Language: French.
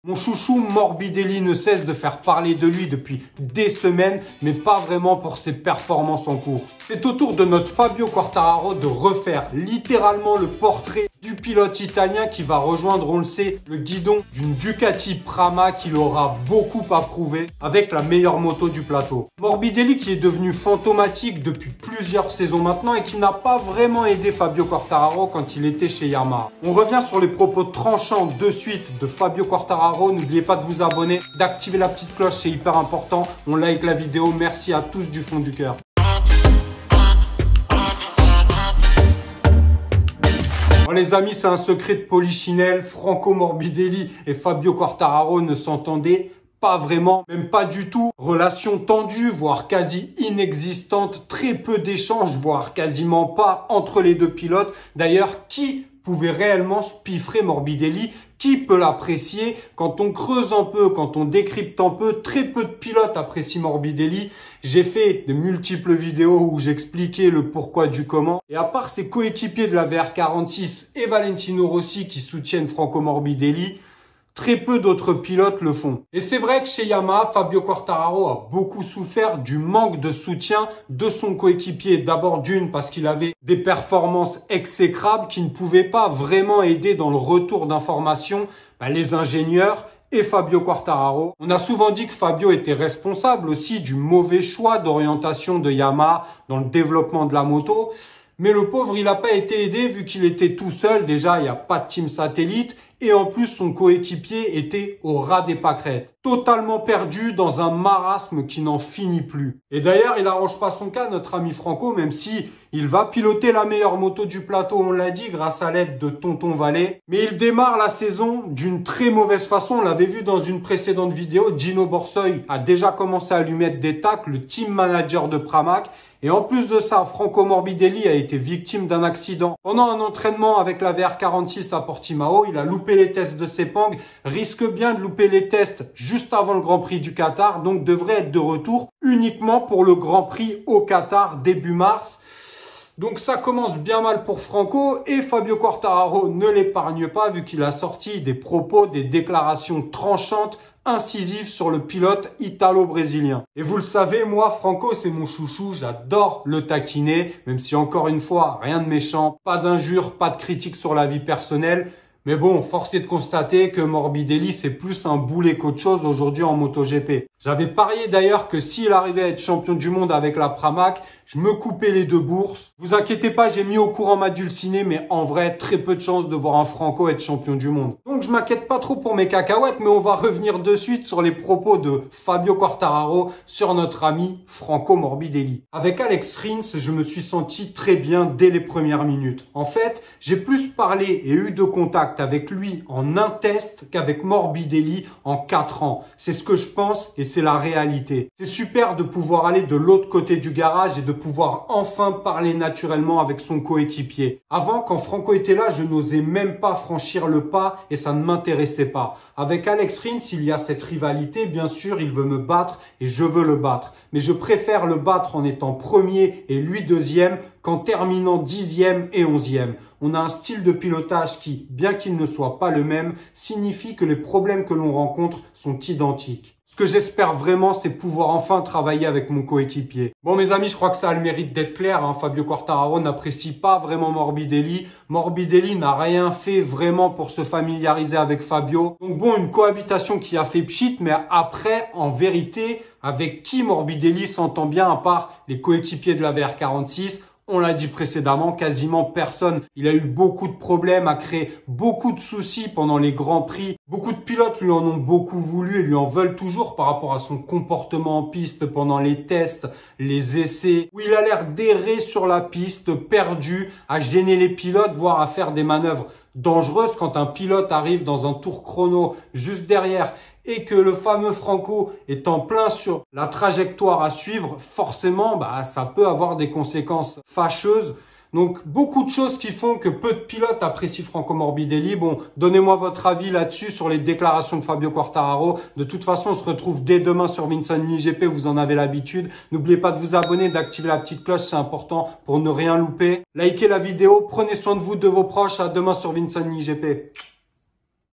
Mon chouchou Morbidelli ne cesse de faire parler de lui depuis des semaines, mais pas vraiment pour ses performances en course. C'est au tour de notre Fabio Quartararo de refaire littéralement le portrait du pilote italien qui va rejoindre, on le sait, le guidon d'une Ducati Pramac qu'il aura beaucoup à prouver avec la meilleure moto du plateau. Morbidelli qui est devenu fantomatique depuis plusieurs saisons maintenant et qui n'a pas vraiment aidé Fabio Quartararo quand il était chez Yamaha. On revient sur les propos tranchants de suite de Fabio Quartararo. N'oubliez pas de vous abonner, d'activer la petite cloche, c'est hyper important. On like la vidéo, merci à tous du fond du cœur. Bon, les amis, c'est un secret de polichinelle. Franco Morbidelli et Fabio Quartararo ne s'entendaient pas vraiment, même pas du tout. Relation tendue, voire quasi inexistante. Très peu d'échanges, voire quasiment pas entre les deux pilotes. D'ailleurs, qui pouvait réellement spiffrer Morbidelli? Qui peut l'apprécier? Quand on creuse un peu, quand on décrypte un peu, très peu de pilotes apprécient Morbidelli. J'ai fait de multiples vidéos où j'expliquais le pourquoi du comment. Et à part ses coéquipiers de la VR46 et Valentino Rossi qui soutiennent Franco Morbidelli, très peu d'autres pilotes le font. Et c'est vrai que chez Yamaha, Fabio Quartararo a beaucoup souffert du manque de soutien de son coéquipier. D'abord d'une parce qu'il avait des performances exécrables qui ne pouvaient pas vraiment aider dans le retour d'informations les ingénieurs et Fabio Quartararo. On a souvent dit que Fabio était responsable aussi du mauvais choix d'orientation de Yamaha dans le développement de la moto. Mais le pauvre, il n'a pas été aidé vu qu'il était tout seul. Déjà, il n'y a pas de team satellite. Et en plus, son coéquipier était au ras des pâquerettes. Totalement perdu dans un marasme qui n'en finit plus. Et d'ailleurs, il n'arrange pas son cas, notre ami Franco, même si il va piloter la meilleure moto du plateau, on l'a dit, grâce à l'aide de Tonton Vallée. Mais il démarre la saison d'une très mauvaise façon. On l'avait vu dans une précédente vidéo. Gino Borsoy a déjà commencé à lui mettre des tacles, le team manager de Pramac. Et en plus de ça, Franco Morbidelli a été victime d'un accident. Pendant un entraînement avec la VR46 à Portimao, il a loupé les tests de Sepang, risque bien de louper les tests juste avant le Grand Prix du Qatar, donc devrait être de retour uniquement pour le Grand Prix au Qatar début mars. Donc ça commence bien mal pour Franco et Fabio Quartararo ne l'épargne pas vu qu'il a sorti des propos, des déclarations tranchantes, incisive sur le pilote italo-brésilien. Et vous le savez, moi, Franco, c'est mon chouchou. J'adore le taquiner, même si encore une fois, rien de méchant, pas d'injures, pas de critiques sur la vie personnelle. Mais bon, force est de constater que Morbidelli, c'est plus un boulet qu'autre chose aujourd'hui en MotoGP. J'avais parié d'ailleurs que s'il arrivait à être champion du monde avec la Pramac, je me coupais les deux bourses. Vous inquiétez pas, j'ai mis au courant ma dulcinée, mais en vrai, très peu de chances de voir un Franco être champion du monde. Donc je m'inquiète pas trop pour mes cacahuètes, mais on va revenir de suite sur les propos de Fabio Quartararo sur notre ami Franco Morbidelli. Avec Alex Rins, je me suis senti très bien dès les premières minutes. En fait, j'ai plus parlé et eu de contact avec lui en un test qu'avec Morbidelli en 4 ans. C'est ce que je pense et c'est la réalité. C'est super de pouvoir aller de l'autre côté du garage et de pouvoir enfin parler naturellement avec son coéquipier. Avant, quand Franco était là, je n'osais même pas franchir le pas et ça ne m'intéressait pas. Avec Alex Rins, il y a cette rivalité. Bien sûr, il veut me battre et je veux le battre. Mais je préfère le battre en étant premier et lui deuxième qu'en terminant 10e et 11e. On a un style de pilotage qui, bien qu'il ne soit pas le même, signifie que les problèmes que l'on rencontre sont identiques. Ce que j'espère vraiment, c'est pouvoir enfin travailler avec mon coéquipier. Bon, mes amis, je crois que ça a le mérite d'être clair. Fabio Quartararo n'apprécie pas vraiment Morbidelli. Morbidelli n'a rien fait vraiment pour se familiariser avec Fabio. Donc bon, une cohabitation qui a fait pchit, mais après, en vérité, avec qui Morbidelli s'entend bien à part les coéquipiers de la VR46 ? On l'a dit précédemment, quasiment personne. Il a eu beaucoup de problèmes, a créé beaucoup de soucis pendant les Grands Prix. Beaucoup de pilotes lui en ont beaucoup voulu et lui en veulent toujours par rapport à son comportement en piste pendant les tests, les essais, où il a l'air d'errer sur la piste, perdu, à gêner les pilotes, voire à faire des manœuvres dangereuses quand un pilote arrive dans un tour chrono juste derrière et que le fameux Franco est en plein sur la trajectoire à suivre, forcément, ça peut avoir des conséquences fâcheuses. Donc, beaucoup de choses qui font que peu de pilotes apprécient Franco Morbidelli. Bon, donnez-moi votre avis là-dessus sur les déclarations de Fabio Quartararo. De toute façon, on se retrouve dès demain sur Vincent GP, vous en avez l'habitude. N'oubliez pas de vous abonner, d'activer la petite cloche, c'est important pour ne rien louper. Likez la vidéo, prenez soin de vous, de vos proches. À demain sur Vincent GP.